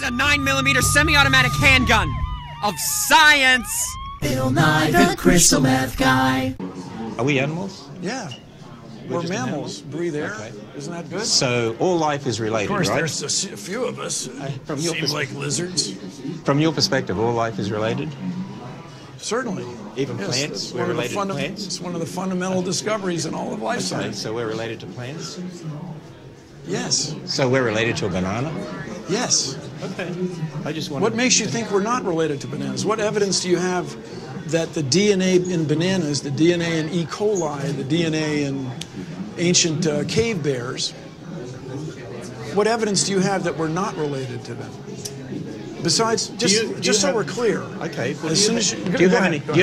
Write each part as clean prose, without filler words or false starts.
a 9mm semi-automatic handgun of science. Bill Nye, the Crystal Meth Guy. Are we animals? Yeah. We're mammals. Breathe air. Okay. Isn't that good? So all life is related, right? Of course, there's a few of us from your seem like lizards. From your perspective, all life is related? Certainly. Even plants? We're related to plants? It's one of the fundamental discoveries in all of life science. So we're related to plants? Yes. So we're related to a banana? Yes. Okay. I just want. What makes you think we're not related to bananas? What evidence do you have that the DNA in bananas, the DNA in E. coli, the DNA in ancient cave bears, what evidence do you have that we're not related to them? Besides, just so we're clear. Okay. Well, do you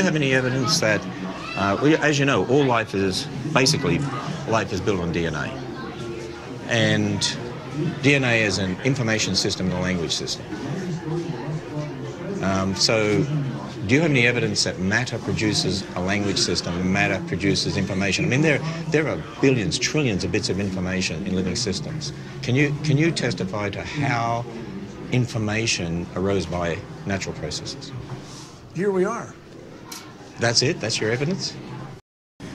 have any evidence that, as you know, all life is basically built on DNA, and DNA is an information system and a language system. So, do you have any evidence that matter produces a language system and matter produces information? I mean, there are billions, trillions of bits of information in living systems. Can you testify to how information arose by natural processes? Here we are. That's it? That's your evidence?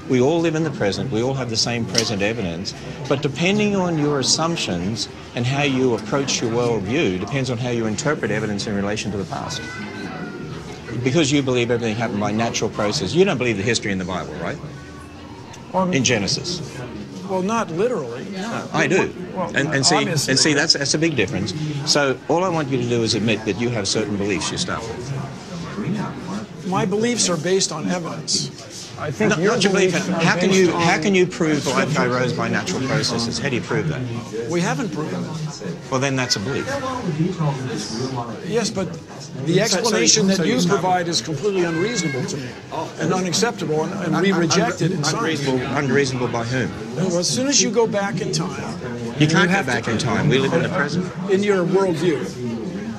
We all live in the present, we all have the same present evidence, but depending on your assumptions and how you approach your worldview depends on how you interpret evidence in relation to the past. Because you believe everything happened by natural process, you don't believe the history in the Bible, right? In Genesis. Well, not literally. No. I do. Well, and see that's a big difference. So all I want you to do is admit that you have certain beliefs you start with. My beliefs are based on evidence. I think not your belief. How can you prove life arose by natural processes? How do you prove that? We haven't proven it. Well, then that's a belief. Yes, but the explanation that you provide is completely unreasonable to me and unacceptable, and we reject it in science. Unreasonable by whom? Well, as soon as you go back in time... You can't go back in time. We live in the present. In your worldview,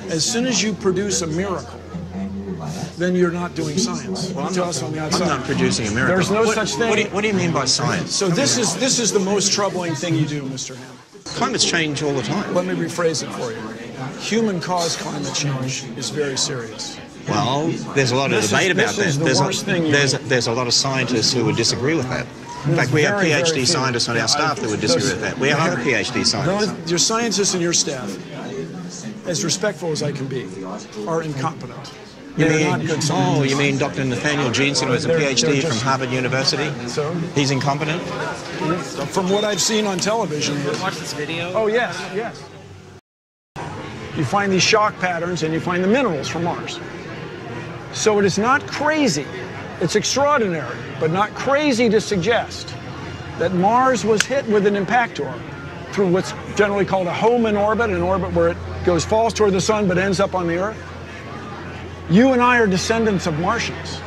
as soon as you produce a miracle, then you're not doing science. Well, I'm not producing a miracle. There's no such thing. What do you mean by science? So this is the most troubling thing you do, Mr. Ham. Climates change all the time. Let me rephrase it for you. Human-caused climate change is very serious. Well, there's a lot of debate about that. There's a lot of scientists who would disagree with that. In fact, we have PhD scientists on our staff that would disagree with that. We have other PhD scientists. Your scientists and your staff, as respectful as I can be, are incompetent. You mean Dr. Nathaniel Jensen, who has a PhD from Harvard University? So? He's incompetent? From what I've seen on television. Watch this video? Oh, yes, yes. You find these shock patterns and you find the minerals from Mars. So it is not crazy. It's extraordinary, but not crazy to suggest that Mars was hit with an impactor through what's generally called a Hohmann orbit, an orbit where it falls toward the sun but ends up on the Earth. You and I are descendants of Martians.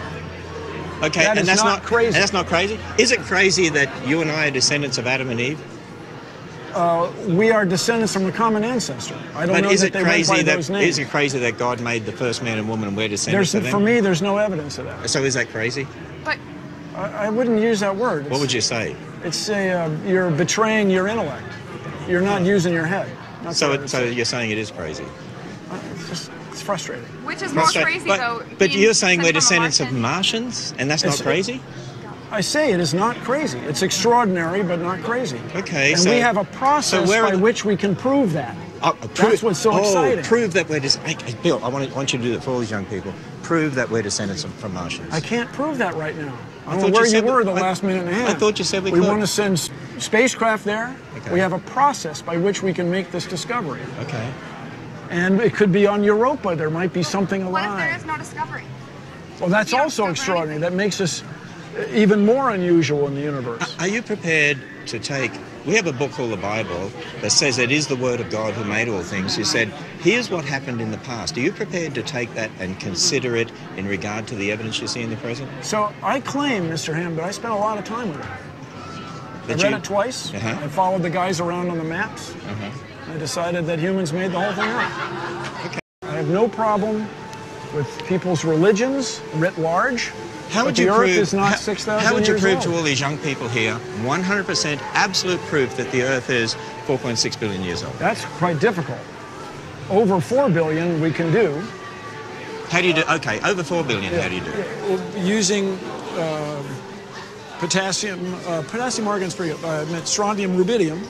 Okay, and that's not crazy. And that's not crazy? Is it crazy that you and I are descendants of Adam and Eve? We are descendants from a common ancestor. I don't know that they went by those names. Is it crazy that God made the first man and woman and we're descendants of them? For me, there's no evidence of that. So is that crazy? But I wouldn't use that word. What would you say? It's you're betraying your intellect. You're not using your head. So you're saying it is crazy? It's frustrating. Which is more crazy, though. But you're saying we're descendants of Martians, and that's not crazy? I say it is not crazy. It's extraordinary, but not crazy. Okay, and we have a process by which we can prove that. That's what's so exciting. Prove that we're Bill, I want you to do that for all these young people. Prove that we're descendants from Martians. I can't prove that right now. I don't know where you were the last minute and a half. I thought you said we could. We want to send spacecraft there. Okay. We have a process by which we can make this discovery. Okay. And it could be on Europa. There might be something alive. What if there is no discovery? Well, that's also extraordinary. That makes us even more unusual in the universe. Are you prepared to take... We have a book called the Bible that says it is the Word of God who made all things. You said, here's what happened in the past. Are you prepared to take that and consider it in regard to the evidence you see in the present? So I claim, Mr. Ham, that I spent a lot of time with it. I read it twice. I followed the guys around on the maps. I decided that humans made the whole thing up. Okay. I have no problem with people's religions writ large. How would you prove? The Earth is not 6,000 years old. How would you prove to all these young people here 100% absolute proof that the Earth is 4.6 billion years old? That's quite difficult. over 4 billion we can do. How do you do? Okay, over 4 billion. How do you do it? Using potassium argon's pretty good, strontium rubidium,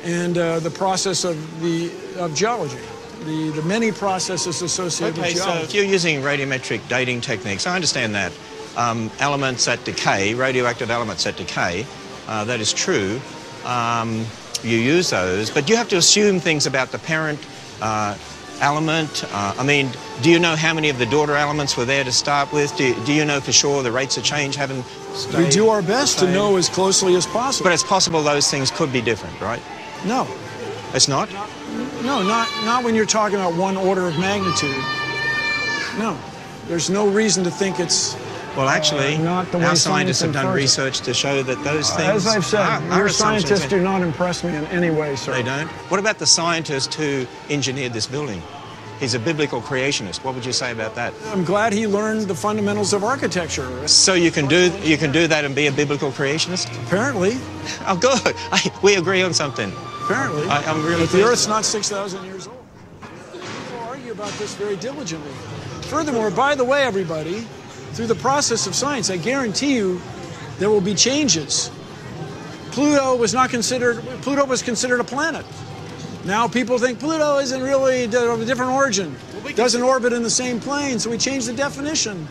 and the process of geology, the many processes associated with geology. So if you're using radiometric dating techniques, I understand that. Elements that decay, radioactive elements that decay, that is true. You use those, but you have to assume things about the parent element. I mean, do you know how many of the daughter elements were there to start with? Do you know for sure the rates of change haven't stayed? We do our best to know as closely as possible. But it's possible those things could be different, right? No. It's not? No, not when you're talking about one order of magnitude. No. There's no reason to think it's well, actually, not the way our scientists have done infers it. research to show that those things as I've said, are your assumptions. scientists do not impress me in any way, sir. They don't? What about the scientist who engineered this building? He's a biblical creationist. What would you say about that? I'm glad he learned the fundamentals of architecture. So you can do that and be a biblical creationist? Apparently. Oh, good. We agree on something. Apparently. I'm really but the Earth's not 6,000 years old. People argue about this very diligently. Furthermore, by the way, everybody, through the process of science, I guarantee you there will be changes. Pluto was considered a planet. Now people think Pluto isn't really of a different origin. Doesn't orbit in the same plane, so we changed the definition.